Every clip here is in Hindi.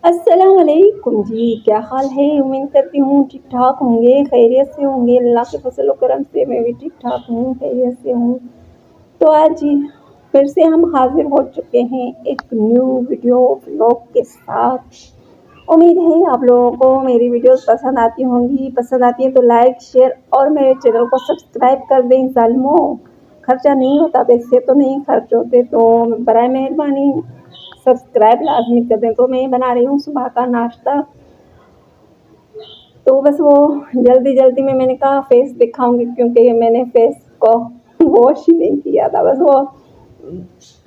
अस्सलाम वालेकुम जी, क्या हाल है। उम्मीद करती हूँ ठीक ठाक होंगे, खैरियत से होंगे। अल्लाह के फजल व करम से मैं भी ठीक ठाक हूँ, खैरियत से हूँ। तो आज जी फिर से हम हाजिर हो चुके हैं एक न्यू वीडियो व्लॉग के साथ। उम्मीद है आप लोगों को मेरी वीडियोस पसंद आती होंगी। पसंद आती हैं तो लाइक शेयर और मेरे चैनल को सब्सक्राइब कर दें। ज़ालिमों, खर्चा नहीं होता, पैसे तो नहीं खर्च होते, तो बराए मेहरबानी सब्सक्राइब लाजमी कर दें। तो मैं बना रही हूँ सुबह का नाश्ता। तो बस वो जल्दी जल्दी में मैंने कहा फेस दिखाऊंगी, क्योंकि मैंने फेस को वॉश ही नहीं किया था। बस वो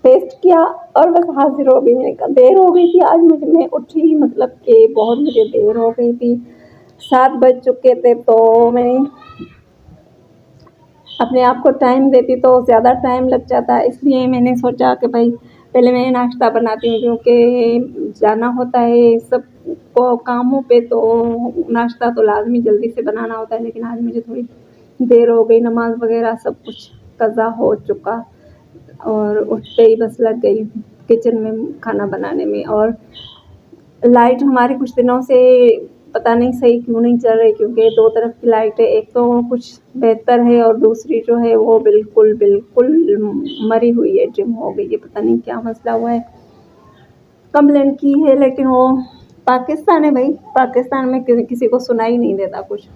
पेस्ट किया और बस हाजिर हो गई। मैंने कहा देर हो गई थी आज मुझे, मैं उठी मतलब कि बहुत मुझे देर हो गई थी, 7 बज चुके थे। तो मैंने अपने आप को टाइम देती तो ज़्यादा टाइम लग जाता, इसलिए मैंने सोचा कि भाई पहले मैं नाश्ता बनाती हूँ, क्योंकि जाना होता है सबको कामों पे, तो नाश्ता तो लाजमी जल्दी से बनाना होता है। लेकिन आज मुझे थोड़ी देर हो गई, नमाज वगैरह सब कुछ कज़ा हो चुका और उठते ही बस लग गई किचन में खाना बनाने में। और लाइट हमारी कुछ दिनों से पता नहीं सही क्यों नहीं चल रही, क्योंकि 2 तरफ की लाइट है। एक तो कुछ बेहतर है और दूसरी जो है वो बिल्कुल बिल्कुल मरी हुई है, डिम हो गई है। पता नहीं क्या मसला हुआ है, कंप्लेंट की है, लेकिन वो पाकिस्तान है भाई, पाकिस्तान में किसी को सुनाई नहीं देता कुछ।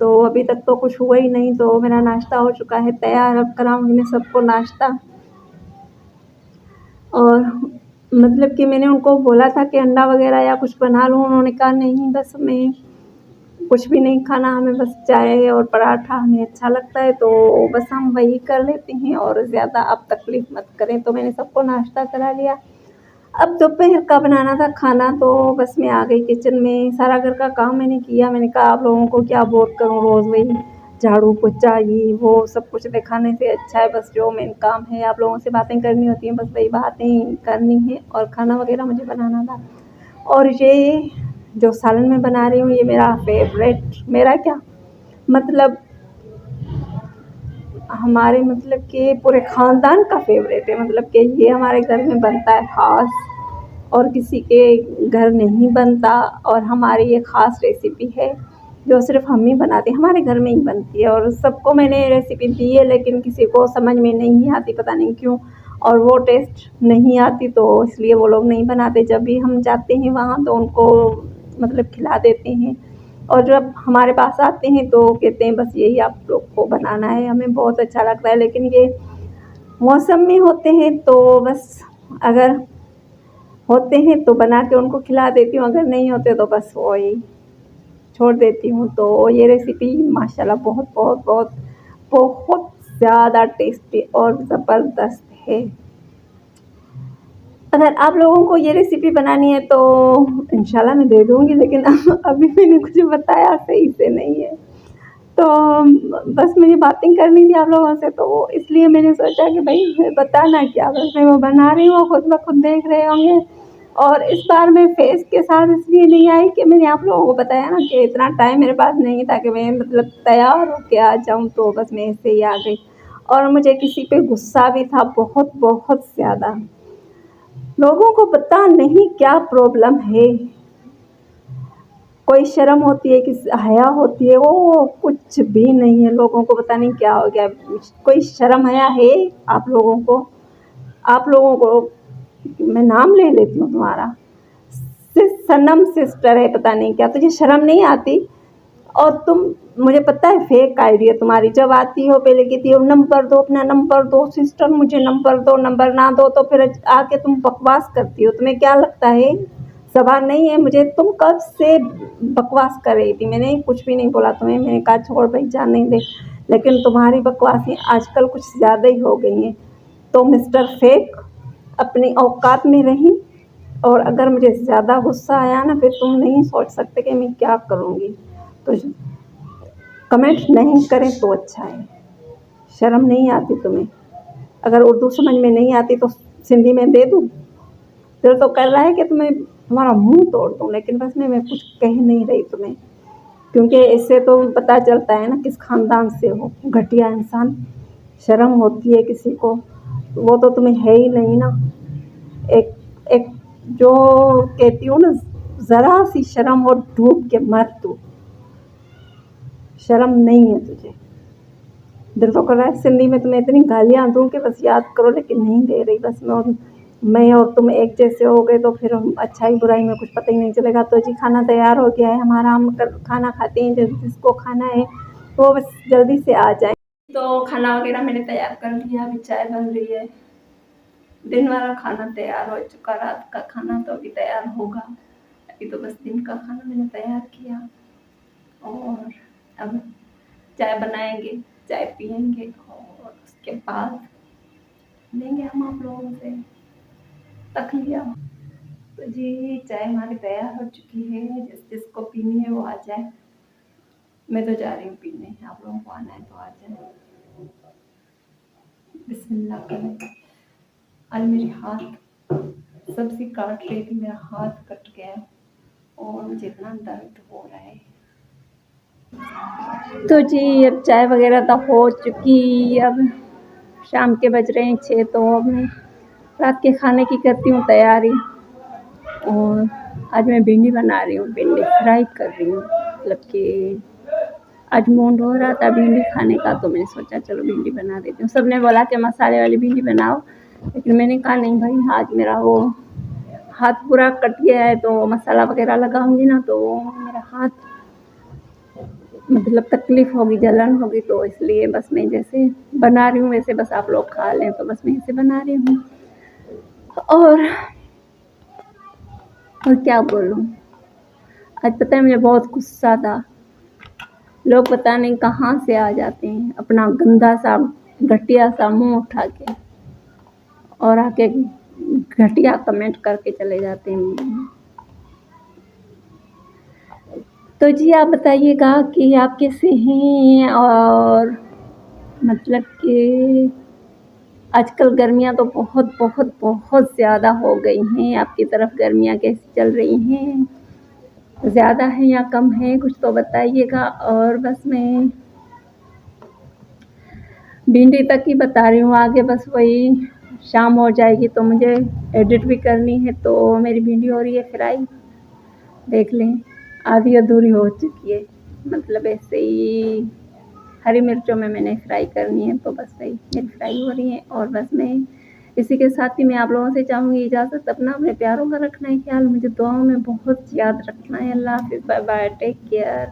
तो अभी तक तो कुछ हुआ ही नहीं। तो मेरा नाश्ता हो चुका है तैयार, अब कराऊंगी मैं सबको नाश्ता। और मतलब कि मैंने उनको बोला था कि अंडा वगैरह या कुछ बना लूँ, उन्होंने कहा नहीं बस मैं कुछ भी नहीं खाना, हमें बस चाय और पराठा हमें अच्छा लगता है, तो बस हम वही कर लेते हैं और ज़्यादा आप तकलीफ़ मत करें। तो मैंने सबको नाश्ता करा लिया। अब दोपहर का बनाना था खाना, तो बस मैं आ गई किचन में। सारा घर का काम मैंने किया। मैंने कहा आप लोगों को क्या बोर करूँ, रोज़ वही झाड़ू पोछा ये वो सब कुछ दिखाने से अच्छा है बस जो मेन काम है आप लोगों से बातें करनी होती हैं, बस वही बातें करनी है। और खाना वगैरह मुझे बनाना था। और ये जो सालन मैं बना रही हूँ ये मेरा फेवरेट, मेरा क्या मतलब हमारे मतलब कि पूरे ख़ानदान का फेवरेट है। मतलब कि ये हमारे घर में बनता है ख़ास, और किसी के घर नहीं बनता। और हमारी ये ख़ास रेसिपी है जो सिर्फ़ हम ही बनाते हैं, हमारे घर में ही बनती है। और सबको मैंने रेसिपी दी है, लेकिन किसी को समझ में नहीं आती, पता नहीं क्यों। और वो टेस्ट नहीं आती, तो इसलिए वो लोग नहीं बनाते। जब भी हम जाते हैं वहाँ तो उनको मतलब खिला देते हैं, और जब हमारे पास आते हैं तो कहते हैं बस यही आप लोग को बनाना है। हमें बहुत अच्छा लगता है, लेकिन ये मौसम में होते हैं तो बस अगर होते हैं तो बना के उनको खिला देती हूँ, अगर नहीं होते तो बस वही छोड़ देती हूँ। तो ये रेसिपी माशाल्लाह बहुत बहुत बहुत बहुत ज़्यादा टेस्टी और ज़बरदस्त है। अगर आप लोगों को ये रेसिपी बनानी है तो इंशाल्लाह मैं दे दूँगी, लेकिन अभी मैंने कुछ बताया सही से नहीं है। तो बस मुझे बातें करनी थी आप लोगों से, तो इसलिए मैंने सोचा कि भाई मैं बताना क्या, बस मैं वो बना रही हूँ, खुद ब खुद देख रहे होंगे। और इस बार मैं फेस के साथ इसलिए नहीं आई कि मैंने आप लोगों को बताया ना कि इतना टाइम मेरे पास नहीं था कि मैं मतलब तैयार होके आ जाऊँ, तो बस मैं ऐसे ही आ गई। और मुझे किसी पे गुस्सा भी था बहुत बहुत ज़्यादा। लोगों को पता नहीं क्या प्रॉब्लम है, कोई शर्म होती है, किस हया होती है, वो कुछ भी नहीं है। लोगों को पता नहीं क्या हो गया, कोई शर्म हया है आप लोगों को? आप लोगों को मैं नाम ले लेती हूँ तुम्हारा, सनम सिस्टर है पता नहीं क्या, तुझे शर्म नहीं आती? और तुम, मुझे पता है फेक आईडी है तुम्हारी। जब आती हो पहले कहती हो नंबर दो, अपना नंबर दो सिस्टर, मुझे नंबर दो, नंबर ना दो तो फिर आके तुम बकवास करती हो। तुम्हें क्या लगता है सवाल नहीं है मुझे? तुम कब से बकवास कर रही थी? मैंने कुछ भी नहीं बोला तुम्हें, मैंने कहा छोड़ भाई जान नहीं दे। लेकिन तुम्हारी बकवासें आजकल कुछ ज़्यादा ही हो गई हैं। तो मिस्टर फेक अपनी औकात में रही, और अगर मुझे ज़्यादा गुस्सा आया ना फिर तुम नहीं सोच सकते कि मैं क्या करूँगी। तो कमेंट नहीं करें तो अच्छा है। शर्म नहीं आती तुम्हें? अगर उर्दू समझ में नहीं आती तो सिंधी में दे दूँ? दिल तो कर रहा है कि तुम्हें तुम्हारा मुंह तोड़ दूँ, लेकिन बस मैं कुछ कह नहीं रही तुम्हें, क्योंकि इससे तो पता चलता है ना किस खानदान से हो। घटिया इंसान, शर्म होती है किसी को? वो तो तुम्हें है ही नहीं ना। एक एक जो कहती हूँ ना ज़रा सी शर्म और डूब के मर तू, शर्म नहीं है तुझे। दिल तो कर रहा है सिंधी में तुम्हें इतनी गालियाँ दूँ कि बस याद करो, लेकिन नहीं दे रही। बस मैं और तुम एक जैसे हो गए तो फिर हम अच्छाई बुराई में कुछ पता ही नहीं चलेगा। तो जी खाना तैयार हो गया है हमारा, हम खाना खाते हैं, जिसको खाना है वो बस जल्दी से आ जाए। तो खाना वगैरह मैंने तैयार कर लिया, अभी चाय बन रही है। दिन वाला खाना तैयार हो चुका, रात का खाना तो अभी तैयार होगा। अभी तो बस दिन का खाना मैंने तैयार किया और अब चाय बनाएंगे, चाय पियेंगे और उसके बाद लेंगे हम आप लोगों से तखलिया। तो जी चाय हमारी तैयार हो चुकी है, जिसको पीनी है वो आ जाए। मैं तो जा रही हूँ पीने, आप लोगों को आना है तो आ जाए। बिस्मिल्लाह करें। आज मेरे हाथ सब्जी काट रही थी, मेरा हाथ कट गया और मुझे इतना दर्द हो रहा है। तो जी अब चाय वगैरह तो हो चुकी, अब शाम के बज रहे हैं 6। तो अब मैं रात के खाने की करती हूँ तैयारी। और आज मैं भिंडी बना रही हूँ, भिंडी फ्राई कर रही हूँ। मतलब कि आज मूड हो रहा था भिंडी खाने का, तो मैंने सोचा चलो भिंडी बना देती हूँ। सबने बोला कि मसाले वाली भिंडी बनाओ, लेकिन मैंने कहा नहीं भाई, आज मेरा वो हाथ पूरा कट गया है, तो मसाला वगैरह लगाऊंगी ना तो मेरा हाथ मतलब तकलीफ होगी, जलन होगी। तो इसलिए बस मैं जैसे बना रही हूँ वैसे बस आप लोग खा लें, तो बस मैं ऐसे बना रही हूँ। और क्या बोलूँ, आज पता है मुझे बहुत गुस्सा था। लोग पता नहीं कहाँ से आ जाते हैं अपना गंदा सा घटिया सा मुंह उठा के और आके घटिया कमेंट करके चले जाते हैं। तो जी आप बताइएगा कि आप कैसे हैं। और मतलब कि आजकल गर्मियाँ तो बहुत बहुत बहुत ज़्यादा हो गई हैं। आपकी तरफ गर्मियाँ कैसी चल रही हैं, ज़्यादा है या कम है, कुछ तो बताइएगा। और बस मैं भिंडी तक ही बता रही हूँ, आगे बस वही शाम हो जाएगी तो मुझे एडिट भी करनी है। तो मेरी भिंडी हो रही है फ्राई, देख लें आधी अधूरी हो चुकी है। मतलब ऐसे ही हरी मिर्चों में मैंने फ्राई करनी है, तो बस वही मेरी फ्राई हो रही है। और बस मैं इसी के साथ ही मैं आप लोगों से चाहूँगी इजाज़त। अपना अपने प्यारों का रखना है ख्याल, मुझे दुआओं में बहुत याद रखना है। अल्लाह हाफ़िज़, बाय बाय, टेक केयर।